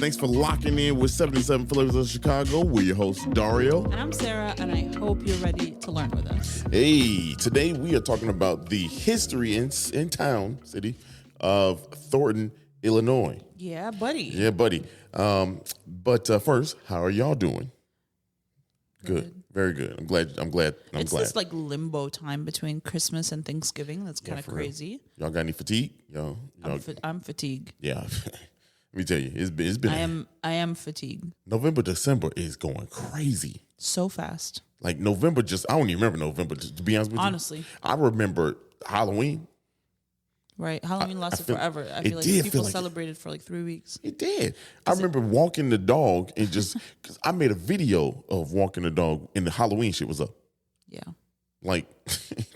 Thanks for locking in with 77 Flavors of Chicago. We're your hosts, Dario. And I'm Sarah, and I hope you're ready to learn with us. Hey, today we are talking about the history in city of Thornton, Illinois. Yeah, buddy. Yeah, buddy. But first, how are y'all doing? Good. Very good. I'm glad. It's this like limbo time between Christmas and Thanksgiving. That's kind of crazy. Y'all got any fatigue? I'm fatigued. Yeah. Let me tell you, it's been. I am fatigued. November, December is going crazy. So fast. Like November, I don't even remember November. To be honest with you, honestly, I remember Halloween. Right, Halloween lasted forever. I feel like people celebrated for like 3 weeks. It did. I remember walking the dog and just because I made a video of walking the dog and the Halloween shit was up. Yeah, like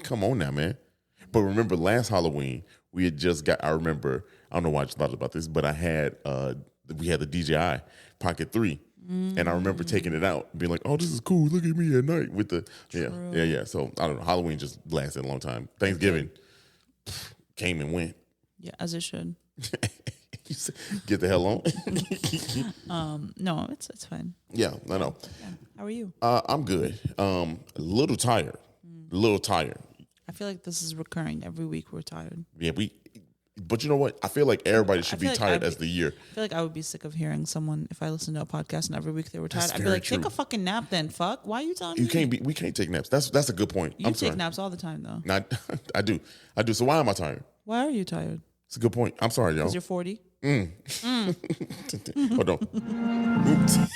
come on now, man. But remember last Halloween we had just got. I remember. I don't know why I just thought about this, but I had we had the DJI Pocket 3. And I remember taking it out and being like, oh, this is cool. Look at me at night with the yeah. So I don't know. Halloween just lasted a long time. Thanksgiving came and went. Yeah, as it should. Get the hell on. No, it's fine. Yeah, I know. Yeah. How are you? I'm good. A little tired. I feel like this is recurring. Every week we're tired. Yeah, but you know what? I feel like everybody should be tired as the year. I feel like I would be sick of hearing someone, if I listen to a podcast and every week they were tired, I'd be like, true. take a fucking nap then, fuck. Why are you telling me? We can't take naps. That's a good point. You take naps all the time though. I do. So why am I tired? Why are you tired? It's a good point. I'm sorry, y'all. Because you're 40? Hold on.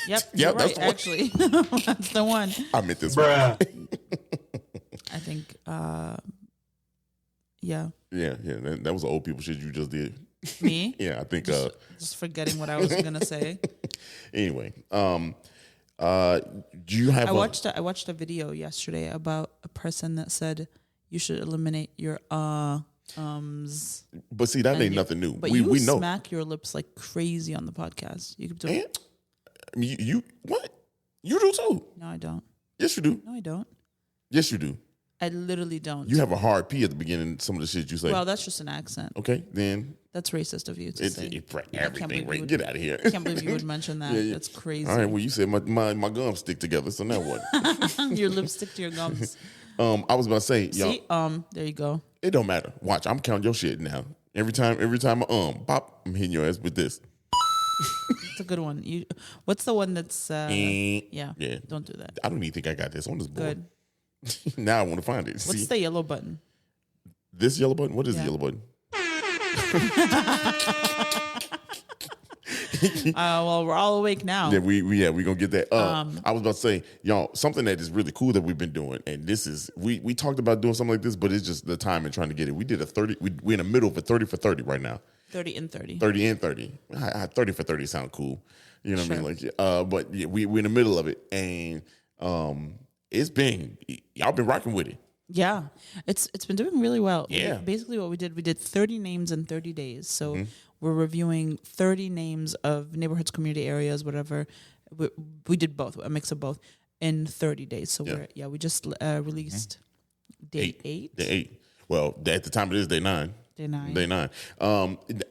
Yep, you're right, actually. That's the one. I meant this one. I think, yeah. Yeah. That was old people shit you just did. Me? Yeah, I think. Just forgetting what I was going to say. Anyway, do you have I watched a video yesterday about a person that said you should eliminate your ums. But see, that ain't nothing new. But we know. Smack your lips like crazy on the podcast. You could do it. You what? You do too. No, I don't. Yes, you do. No, I don't. Yes, you do. I literally don't. You have a hard P at the beginning. Some of the shit you say. Well, that's just an accent. Okay, then that's racist of you to say. Everything. Get out of here. I can't believe you would mention that. Yeah. That's crazy. All right. Well, you said my gums stick together. So now what? Your lips stick to your gums. I was about to say, see, there you go. It don't matter. Watch, I'm counting your shit now. Every time pop, I'm hitting your ass with this. It's a good one. What's the one that's yeah. Don't do that. I don't even think I got this on this board. Good. Now I want to find it. What's the yellow button? This yellow button? What is the yellow button? Well, we're all awake now. Yeah, we're gonna get that. I was about to say, y'all, something that is really cool that we've been doing, and this is we talked about doing something like this, but it's just the time and trying to get it. We did a 30. We're in the middle of a 30 for 30 right now. 30 and 30. 30 and 30. 30 for 30 sound cool. You know what I mean? Like, but yeah, we're in the middle of it, and y'all been rocking with it. Yeah, it's been doing really well. Yeah. Basically what we did 30 names in 30 days. So we're reviewing 30 names of neighborhoods, community areas, whatever. We did both, a mix of both, in 30 days. So we just released day 8. Day 8. Well, at the time it is day 9. Day 9. Day 9.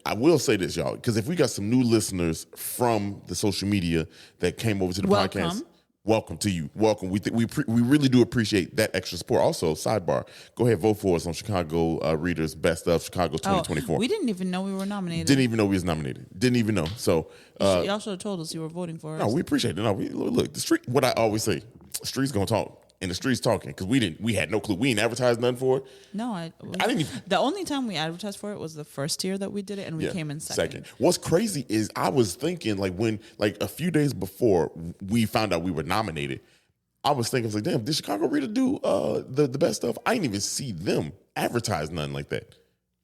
I will say this, y'all, because if we got some new listeners from the social media that came over to the podcast. Welcome to you. Welcome. We really do appreciate that extra support. Also, sidebar, go ahead, vote for us on Chicago Readers Best of Chicago 2024. We didn't even know we were nominated. Didn't even know we was nominated. Didn't even know. So y'all should have told us you were voting for us. No, we appreciate it. No, look, the street. What I always say, the street's gonna talk. And the street's talking because we had no clue. We ain't advertised nothing for it. No, I didn't even. The only time we advertised for it was the first year that we did it, and we came in second. What's crazy is I was thinking when a few days before we found out we were nominated, I was thinking damn, did Chicago Reader do the best stuff? I didn't even see them advertise nothing like that.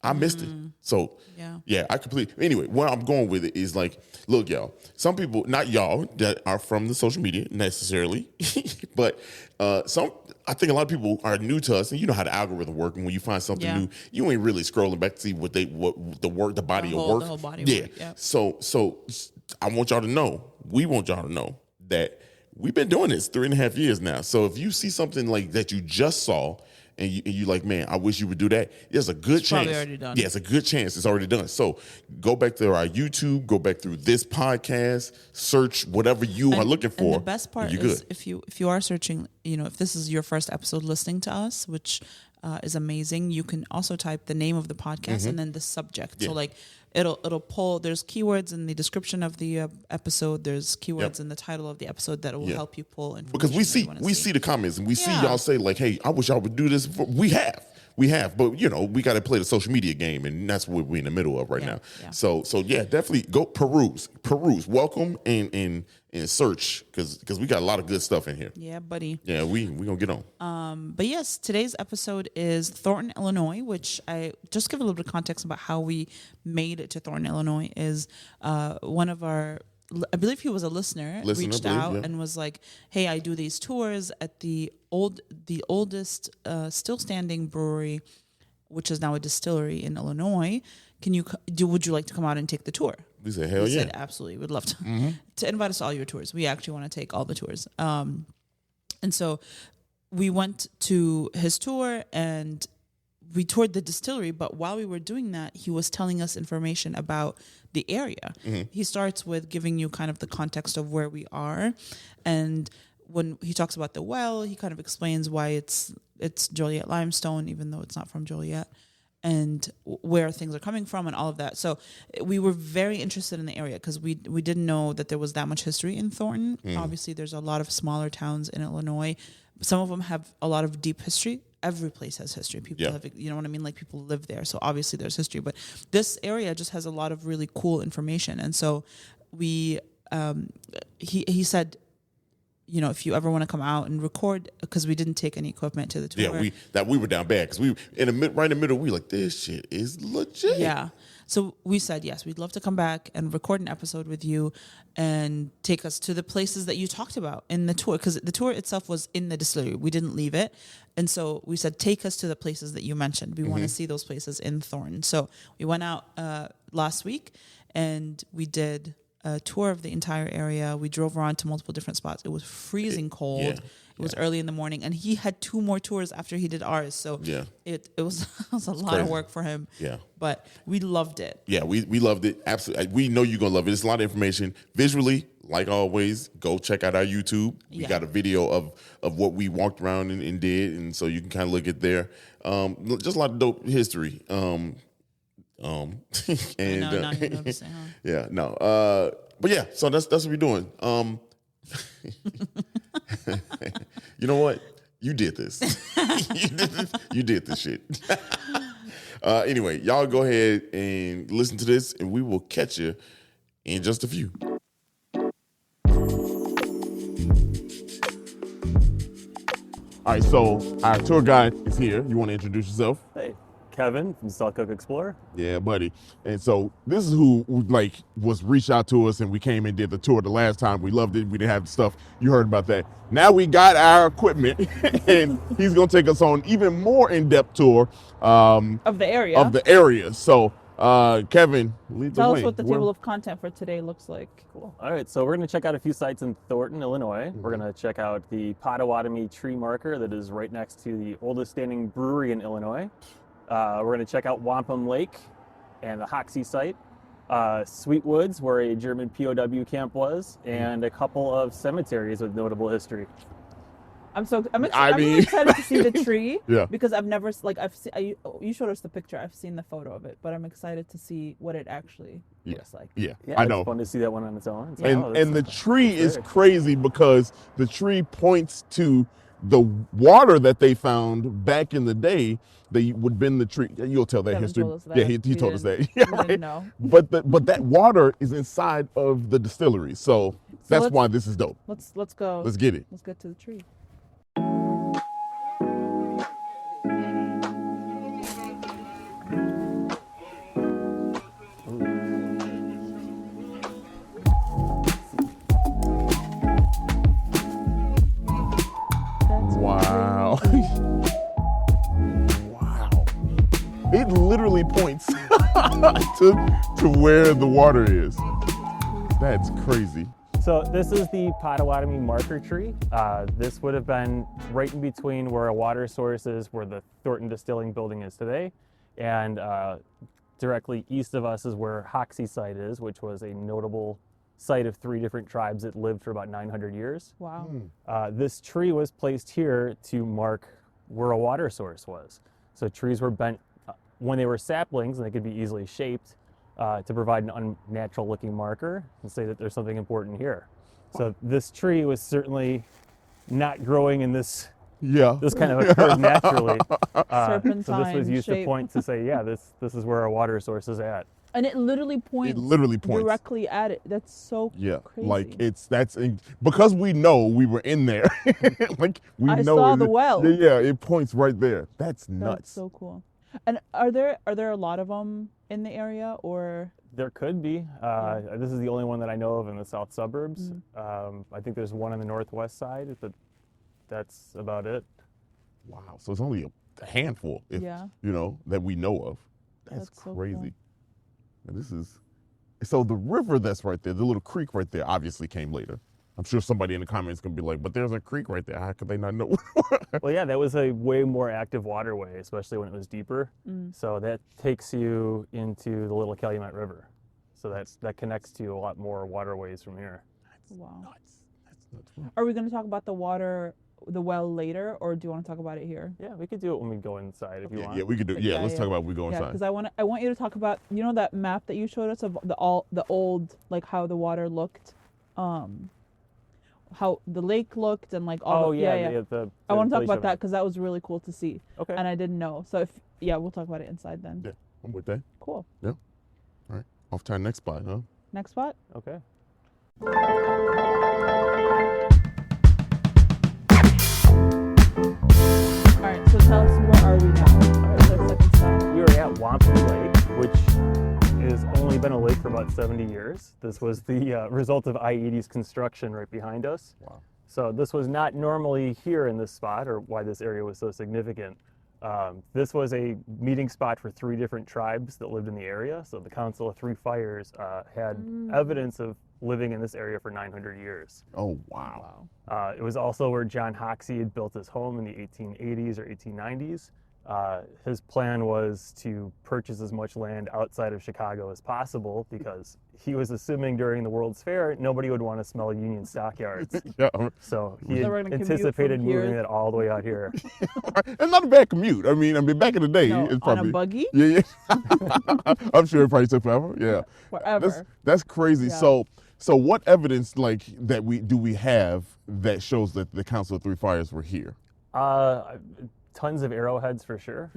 I missed it. So yeah, I completely. Anyway, where I'm going with it is look, y'all. Some people, not y'all, that are from the social media necessarily, but I think a lot of people are new to us, and you know how the algorithm works. And when you find something new, you ain't really scrolling back to see what the body of work. The whole body of work. Yeah. So I want y'all to know. We want y'all to know that we've been doing this 3.5 years now. So if you see something like that you just saw and you like, man, I wish you would do that. There's a good chance. Probably already done. Yeah, it's a good chance it's already done. So go back to our YouTube, go back through this podcast, search whatever you are looking for. And the best part you're is good. if you are searching, if this is your first episode listening to us, which is amazing, you can also type the name of the podcast and then the subject. Yeah. So like it'll pull. There's keywords in the description of the episode. There's keywords in the title of the episode that will help you pull information. Because we see the comments and we see y'all say like, hey, I wish y'all would do this. We have, but we got to play the social media game, and that's what we're in the middle of right now. Yeah. So yeah, definitely go peruse, welcome and search because we got a lot of good stuff in here. Yeah, buddy. Yeah, we gonna get on. But yes, today's episode is Thornton, Illinois, which I just give a little bit of context about how we made it to Thornton, Illinois. Is one of our, I believe he was a listener reached out and was like, "Hey, I do these tours at the oldest still standing brewery, which is now a distillery in Illinois. Would you like to come out and take the tour?" We said, hell yeah. Said, absolutely, would love to invite us to all your tours. We actually want to take all the tours. And so we went to his tour and we toured the distillery, but while we were doing that, he was telling us information about the area. He starts with giving you kind of the context of where we are. And when he talks about the well, he kind of explains why it's Joliet limestone, even though it's not from Joliet, and where things are coming from and all of that. So we were very interested in the area because we didn't know that there was that much history in Thornton. Obviously, there's a lot of smaller towns in Illinois. Some of them have a lot of deep history. Every place has history. People have, you know what I mean? Like people live there. So obviously there's history, but this area just has a lot of really cool information. And so he said, if you ever want to come out and record, because we didn't take any equipment to the tour. Yeah, we were down bad because we right in the middle. We like, this shit is legit. Yeah. So we said, yes, we'd love to come back and record an episode with you and take us to the places that you talked about in the tour, because the tour itself was in the distillery. We didn't leave it. And so we said, take us to the places that you mentioned. We want to see those places in Thornton. So we went out last week and we did a tour of the entire area. We drove around to multiple different spots. It was freezing cold. Yeah. It was early in the morning, and he had 2 more tours after he did ours. So it was a lot of work for him. Yeah, but we loved it. Yeah, we loved it. Absolutely, we know you're gonna love it. It's a lot of information visually. Like always, go check out our YouTube. We got a video of what we walked around and did, and so you can kind of look at there. Just a lot of dope history. And now you're noticing, huh? Yeah, no. But yeah, so that's what we're doing. You know what? You did this. You did this shit. Anyway, y'all go ahead and listen to this, and we will catch you in just a few. All right, so our tour guide is here. You want to introduce yourself? Hey, Kevin from Salt Cook Explorer. Yeah, buddy. And so this is who was reached out to us, and we came and did the tour the last time. We loved it. We didn't have the stuff. You heard about that. Now we got our equipment, and he's gonna take us on even more in-depth tour Of the area. So, Kevin, lead the way. Tell us what the table of content for today looks like. Cool. All right, so we're going to check out a few sites in Thornton, Illinois. We're going to check out the Potawatomi tree marker that is right next to the oldest standing brewery in Illinois. We're going to check out Wampum Lake and the Hoxie site. Sweet Woods, where a German POW camp was, and a couple of cemeteries with notable history. I'm really excited to see the tree. Because I've never you showed us the picture. I've seen the photo of it, but I'm excited to see what it actually looks like. Yeah, I know. It's fun to see that one on its own. And the tree is crazy because the tree points to the water that they found back in the day. They would bend the tree. You'll tell that history. Yeah, he told us that. Yeah, we didn't know. But that water is inside of the distillery, so that's why this is dope. Let's go. Let's get it. Let's get to the tree. Wow. Wow. It literally points to where the water is. That's crazy. So this is the Potawatomi marker tree. This would have been right in between where a water source is, where the Thornton Distilling building is today, and directly east of us is where Hoxie site is, which was a notable site of 3 different tribes that lived for about 900 years. Wow. This tree was placed here to mark where a water source was. So trees were bent when they were saplings, and they could be easily shaped to provide an unnatural looking marker and say that there's something important here. So this tree was certainly not growing in this kind of a curve naturally. So this was used to point to say, yeah, this is where our water source is at. And it literally points. Directly at it. That's so crazy. Like because we know we were in there. Like we I know saw the well. Yeah, it points right there. That's nuts. That's so cool. And are there a lot of them in the area, or? There could be. This is the only one that I know of in the south suburbs. I think there's one on the northwest side, but that's about it. Wow. So it's only a handful, if that we know of. That's crazy. So cool. And this is so the river that's right there, the little creek right there, obviously came later. I'm sure somebody in the comments gonna be like, but there's a creek right there. How could they not know? Well, yeah, that was a way more active waterway, especially when it was deeper. So that takes you into the Little Calumet River. So that connects to a lot more waterways from here. That's nuts. That's nuts. Are we going to talk about the well later, or do you want to talk about it here? Yeah, we could do it when we go inside if you want. Yeah, we could do. Yeah, let's talk about when we go inside. Because I want you to talk about that map that you showed us of the old, like how the water looked. How the lake looked and like all the I want to talk about that because that was really cool to see. Okay. And I didn't know. So we'll talk about it inside then. Yeah, I'm with that. Cool. Yeah. All right. Off to our next spot, huh? Next spot? Okay. All right, so tell us, where are we now? All right, so second stop. We are at Wampum Lake, which has only been a lake for about 70 years. This was the result of I-80's construction right behind us. Wow. So this was not normally here in this spot, or why this area was so significant. This was a meeting spot for 3 different tribes that lived in the area. So the Council of 3 Fires had evidence of living in this area for 900 years. Oh, wow. It was also where John Hoxie had built his home in the 1880s or 1890s. His plan was to purchase as much land outside of Chicago as possible because he was assuming during the World's Fair nobody would want to smell Union stockyards. So he anticipated moving it all the way out here. And not a bad commute. I mean, back in the day, it's probably on a buggy. Yeah. I'm sure it probably took forever. Yeah, forever. That's crazy. Yeah. So what evidence do we have that shows that the Council of 3 Fires were here? Tons of arrowheads for sure.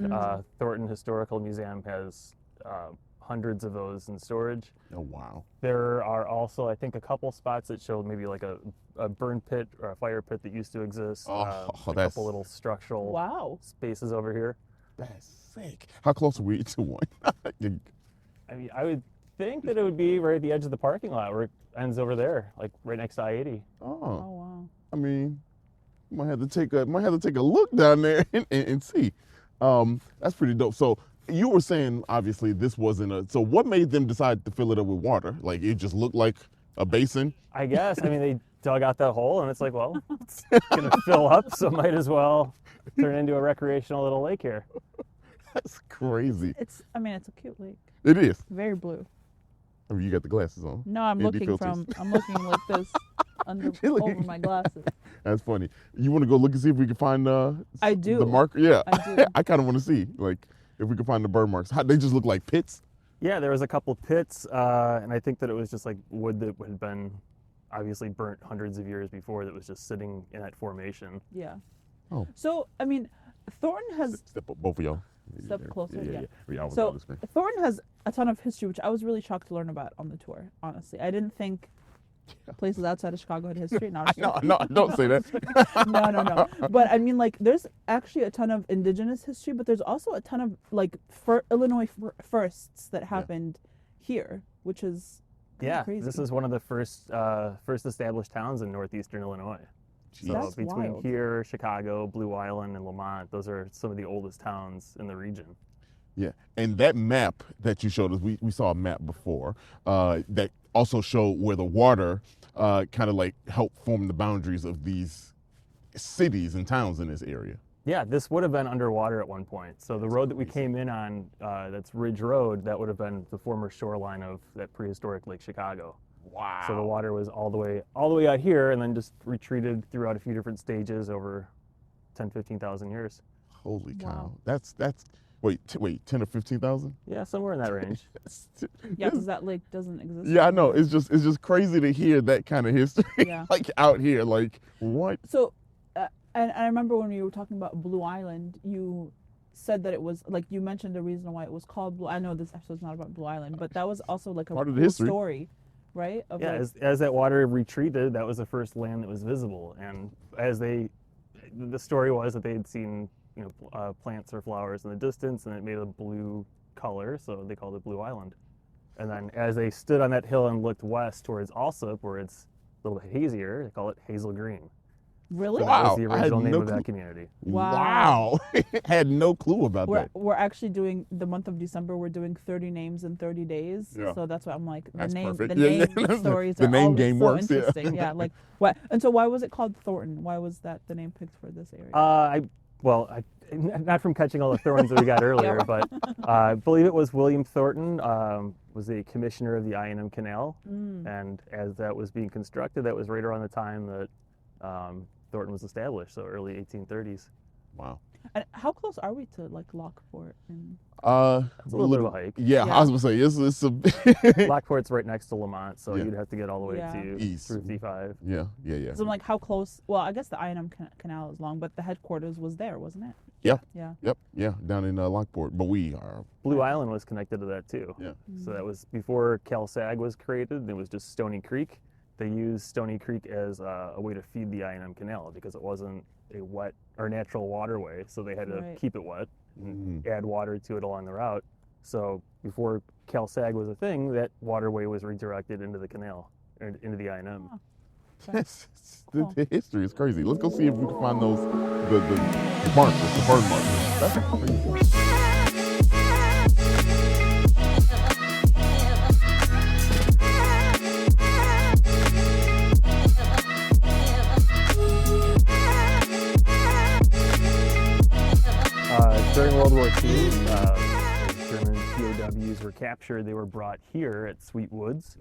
Thornton Historical Museum has hundreds of those in storage. Oh, wow. There are also, I think, a couple spots that show maybe like a burn pit or a fire pit that used to exist. A couple little structural spaces over here. That's sick. How close are we to one? I mean, I would think that it would be right at the edge of the parking lot where it ends over there, like right next to I-80. Oh, wow. I mean, might have to take a look down there and see. That's pretty dope. So you were saying obviously this wasn't so what made them decide to fill it up with water? Like it just looked like a basin? I guess. I mean, they dug out that hole and it's like, well, it's gonna fill up, so might as well turn it into a recreational little lake here. That's crazy. It's a cute lake. It is. Very blue. I mean, you got the glasses on. No, I'm looking like this over my glasses. That's funny. You want to go look and see if we can find I do. The marker? Yeah. I do. I kind of want to see, like, if we can find the burn marks. They just look like pits? Yeah, there was a couple pits, and I think that it was just like wood that had been obviously burnt hundreds of years before that was just sitting in that formation. Yeah. Oh. So, I mean, Thornton has... Step up, both of y'all. Step closer, yeah. So Thornton has a ton of history, which I was really shocked to learn about on the tour, honestly. I didn't think places outside of Chicago had history. No, don't say that. No. But I mean, like, there's actually a ton of indigenous history, but there's also a ton of, like, Illinois firsts that happened here, which is crazy. This is one of the first established towns in northeastern Illinois. Jeez. So That's between wild. here, Chicago, Blue Island, and Lamont, those are some of the oldest towns in the region. Yeah, and that map that you showed us, we saw a map before that also showed where the water kind of like helped form the boundaries of these cities and towns in this area. Yeah, this would have been underwater at one point. So the road that we came in on, that's Ridge Road, that would have been the former shoreline of that prehistoric Lake Chicago. Wow. So the water was all the way out here, and then just retreated throughout a few different stages over 10, 15,000 years. Holy cow. Wow. That's wait, 10 or 15,000? Yeah, somewhere in that range. Yeah, because that lake doesn't exist. Yeah, I know. It's just crazy to hear that kind of history. Yeah. Like out here, like what? So, and I remember when we were talking about Blue Island, you said that it was like you mentioned the reason why it was called Blue. I know this episode's not about Blue Island, but that was also like a Part of the cool history. story, right? Of Yeah, like, as that water retreated, that was the first land that was visible. And the story was that they had seen, plants or flowers in the distance, and it made a blue color, so they called it Blue Island. And then as they stood on that hill and looked west towards Alsop, where it's a little hazier, they call it Hazel Green. really? So that Wow, was the I had original name no of that clue. community. Wow. Had no clue about We're that. we're actually doing the month of December. We're doing 30 names in 30 days. Yeah. So that's why I'm like the That's name, perfect. the Yeah, name yeah. stories The are name always game so works, yeah. interesting. Yeah. Like what? And so why was it called Thornton? Why was that the name picked for this area? Not from catching all the thorns that we got earlier, right. but I believe it was William Thornton, was a commissioner of the I&M Canal, and as that was being constructed, that was right around the time that Thornton was established, so early 1830s. Wow. And how close are we to like Lockport? And It's a little bit of a hike. Yeah, Yeah. I was gonna say it's a Lockport's right next to Lamont, so Yeah. you'd have to get all the way Yeah. to East. through C5. yeah. so I'm like, how close? Well, I guess the I&M Canal is long, but the headquarters was there, wasn't it? Yeah. Yeah. Yep, yeah, down in Lockport. But we are Blue Island was connected to that too. yeah. So that was before CalSag was created. It was just Stony Creek. They used Stony Creek as a way to feed the I&M Canal because it wasn't a wet or natural waterway, so they had to Right. keep it wet and add water to it along the route. So before CalSag was a thing, that waterway was redirected into the canal, or into the I&M. Oh. The history is crazy. Let's go see if we can find those the markers, the bird markers. That's crazy. During World War II, as German POWs were captured, they were brought here at Sweet Woods,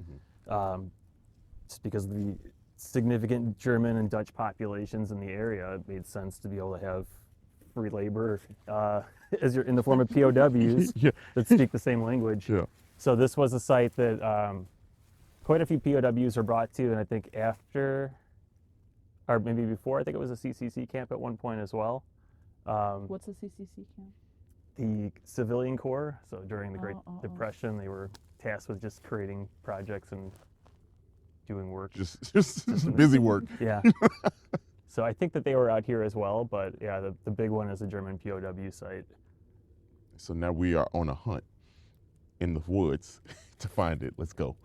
just because of the significant German and Dutch populations in the area. It made sense to be able to have free labor as you're in the form of POWs Yeah. that speak the same language. Yeah. So this was a site that quite a few POWs were brought to, and I think after, or maybe before, I think it was a CCC camp at one point as well. What's a CCC camp? The civilian corps. So during the Great Oh. Depression, they were tasked with just creating projects and doing work. Just busy work. Yeah. So I think that they were out here as well, but yeah, the big one is a German POW site. So now we are on a hunt in the woods to find it. Let's go.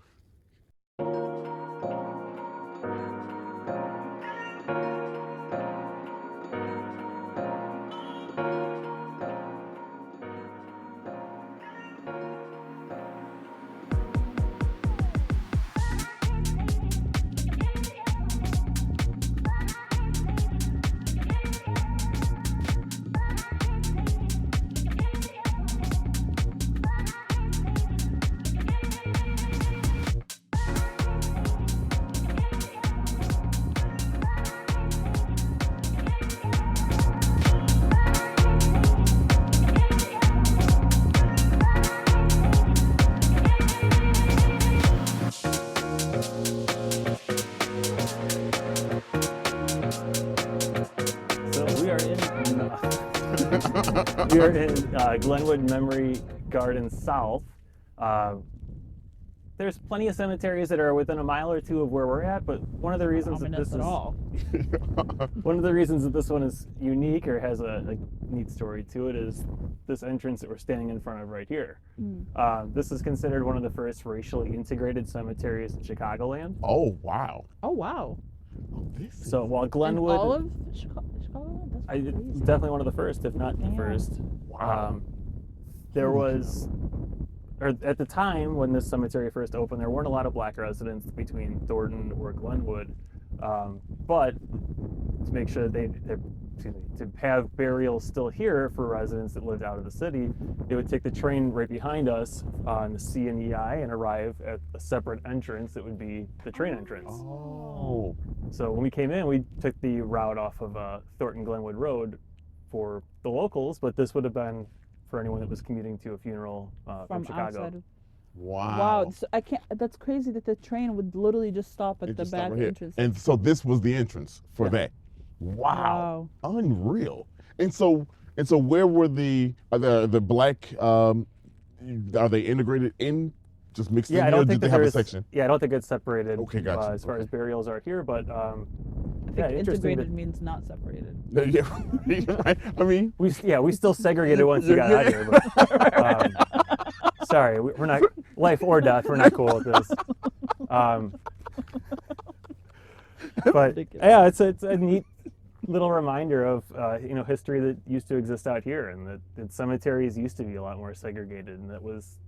We are in Glenwood Memory Garden South. There's plenty of cemeteries that are within a mile or two of where we're at, but one of the reasons that Ominous this at is all. one of the reasons that this one is unique or has a neat story to it is this entrance that we're standing in front of right here. This is considered one of the first racially integrated cemeteries in Chicagoland. Oh wow. Oh wow. Oh, this is So while In Glenwood, all of Chicago? That's it's crazy. definitely one of the first, if not the Damn. first. Wow. there was, or at the time when this cemetery first opened, there weren't a lot of black residents between Thornton or Glenwood. But to make sure to have burials still here for residents that lived out of the city, they would take the train right behind us on the C and EI and arrive at a separate entrance that would be the train entrance. Oh. So when we came in, we took the route off of Thornton Glenwood Road for the locals, but this would have been for anyone that was commuting to a funeral from Chicago. Outside of, Wow. wow, so I can't. That's crazy that the train would literally just stop at It the just stopped back right here. entrance. And so this was the entrance for Yeah. that. Wow. Unreal. And so where were the black are they integrated in, just mixed in Yeah, I here, or don't did think they that have a there's. section? Yeah, I don't think it's separated. Okay, gotcha. As far as burials are here, but I think yeah, interesting. integrated means not separated. Yeah. Right. I mean, We still segregated once you got out here. But, sorry, we're not life or death. We're not cool with this. But yeah, it's a neat little reminder of history that used to exist out here, and that cemeteries used to be a lot more segregated, and that was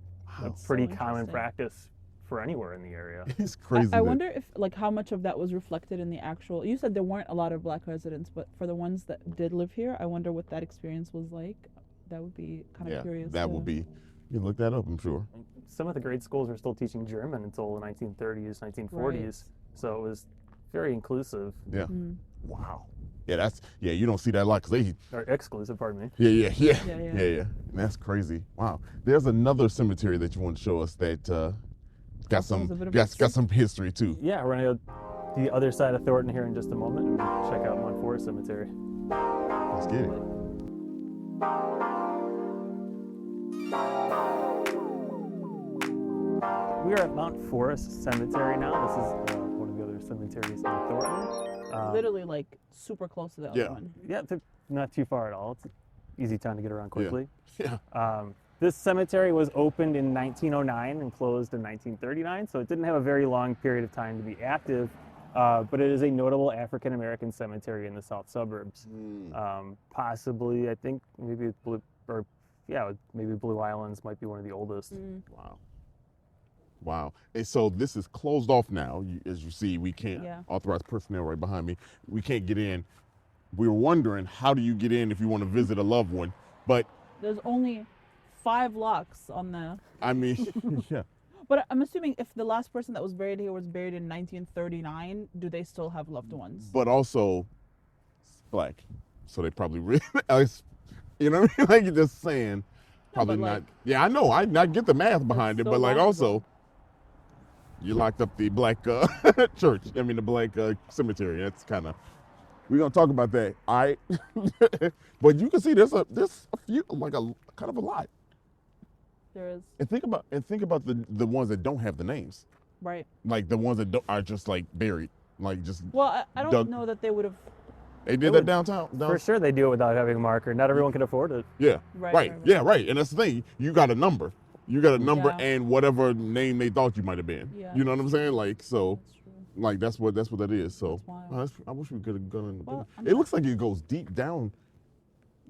a pretty common interesting. practice for anywhere in the area. it's crazy. I wonder if how much of that was reflected in the actual. You said there weren't a lot of black residents, but for the ones that did live here, I wonder what that experience was like. That would be kind of curious. That will be. You look that up, I'm sure. Some of the grade schools were still teaching German until the 1930s, 1940s, Right. so it was very inclusive, Yeah. Mm. Wow. Yeah, you don't see that a lot because they. or exclusive, pardon me. Yeah. Yeah. That's crazy. Wow. There's another cemetery that you want to show us that got Also has a some bit of got some history too. Yeah, we're gonna go to the other side of Thornton here in just a moment and check out Mount Forest Cemetery. Let's get it. We are at Mount Forest Cemetery now. This is one of the other cemeteries in Thornton. Literally like super close to the Yeah. other one. Yeah, not too far at all. It's an easy town to get around quickly. Yeah. This cemetery was opened in 1909 and closed in 1939, so it didn't have a very long period of time to be active, but it is a notable African American cemetery in the south suburbs. Possibly, I think maybe maybe Blue Islands might be one of the oldest. Wow. And so this is closed off now. As you see, we can't, Yeah. authorized personnel right behind me, we can't get in. We were wondering, how do you get in if you want to visit a loved one? But, There's only 5 locks on the. I mean, yeah. But I'm assuming if the last person that was buried here was buried in 1939, do they still have loved ones? But also, it's black. So they probably really, you know what I mean? Like, you're just saying, probably but, not. like, Yeah, I know. I get the math behind it, so but like long also, ago. you locked up the black church. I mean, the black cemetery. That's kind of. We're gonna talk about that. All right. But you can see there's a few, like a kind of a lot. There is. And think about the ones that don't have the names, Right. like the ones that are just like buried, like just. Well, I don't Dug- know that they would have. They did that downtown. For sure, they do it without having a marker. Not everyone can afford it. Yeah. Right. Yeah. Right. And that's the thing. You got a number. You got a number Yeah. and whatever name they thought you might have been. Yeah. You know what I'm saying? Like so. That's true. Like that's what that is. So That's wild. I wish we could have gone in the Well, it looks like it goes deep down.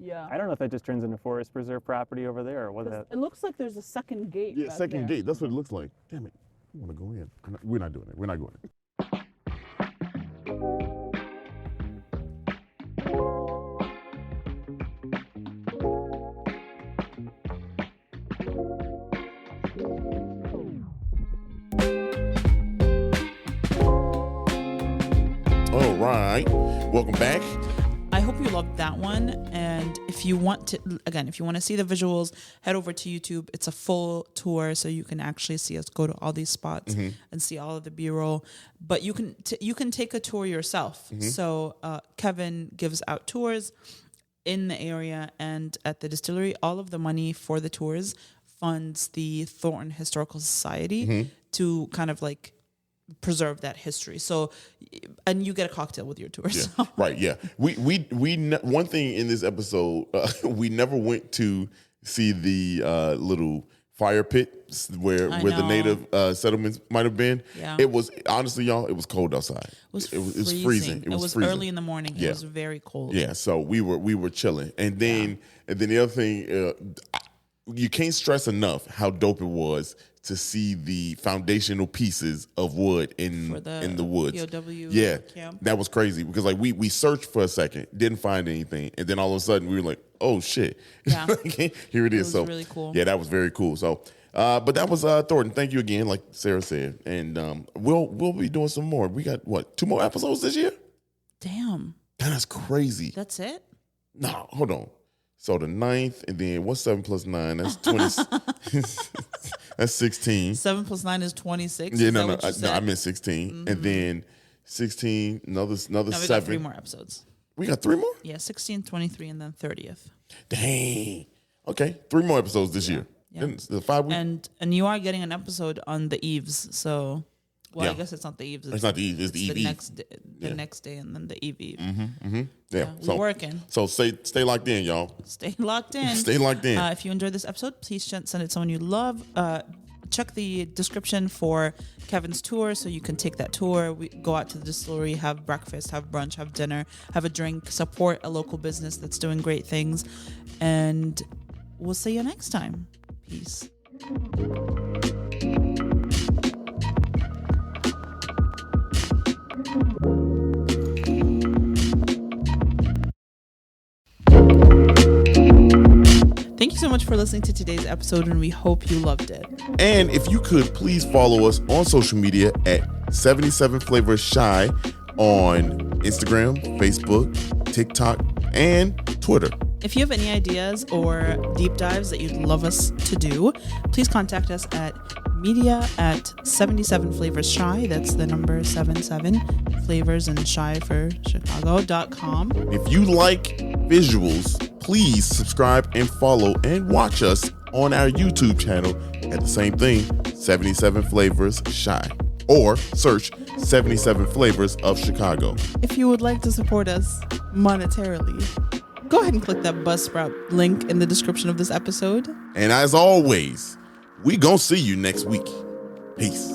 Yeah. I don't know if that just turns into Forest Preserve property over there or what 'Cause that. it looks like there's a second gate. Yeah, back second there. gate. That's what it looks like. Damn it. I want to go in. We're not doing it. We're not going in. All right. Welcome back. I hope you loved that one. And if you want to see the visuals, head over to YouTube. It's a full tour, so you can actually see us go to all these spots and see all of the B-roll. But you can take a tour yourself. So Kevin gives out tours in the area and at the distillery. All of the money for the tours funds the Thornton Historical Society to kind of like preserve that history. So, and you get a cocktail with your tour. Yeah. So. Right. Yeah. We one thing in this episode, we never went to see the little fire pit where the know. native settlements might have been. Yeah. It was honestly, y'all, it was cold outside. It was freezing. It was freezing. early in the morning. Yeah. It was very cold. Yeah. So we were chilling, and then the other thing, you can't stress enough how dope it was to see the foundational pieces of wood in the woods. POW camp. That was crazy because like we searched for a second, didn't find anything, and then all of a sudden we were like, oh shit, Yeah. here it is. was So really cool. Yeah, that was very cool. So, but that was Thornton. Thank you again, like Sarah said, and we'll be doing some more. We got 2 more episodes this year. Damn. That's crazy. That's it? No, hold on. So the 9th, and then what's 7 plus 9? That's 20. That's 16. 7 plus 9 is 26. Yeah, Is no, that no, what you no. said? I meant 16, and then 16. Another No, we 7. got 3 more episodes. We got 3 more. Yeah, 16, 23, and then 30th. Dang. Okay, 3 more episodes this year. Yeah. Then the 5 weeks. And you are getting an episode on the eves. So, well, Yeah. I guess it's not the eves. It's not the eve. It's the eve. The next day, and then the eve. Yeah. We're working. So stay locked in, y'all. Stay locked in. Stay locked in. If you enjoyed this episode, please send it to someone you love. Check the description for Kevin's tour so you can take that tour. We go out to the distillery, have breakfast, have brunch, have dinner, have a drink, support a local business that's doing great things. And we'll see you next time. Peace. Thank you so much for listening to today's episode, and we hope you loved it. And if you could please follow us on social media at 77 Flavors Shy on Instagram, Facebook, TikTok, and Twitter. If you have any ideas or deep dives that you'd love us to do, please contact us at media@77flavorsshy. That's the number 77 flavors and shy for Chicago.com. If you like visuals, please subscribe and follow and watch us on our YouTube channel at the same thing, 77 Flavors Shy. Or search 77 Flavors of Chicago. If you would like to support us monetarily, go ahead and click that Buzzsprout link in the description of this episode. And as always, we gonna see you next week. Peace.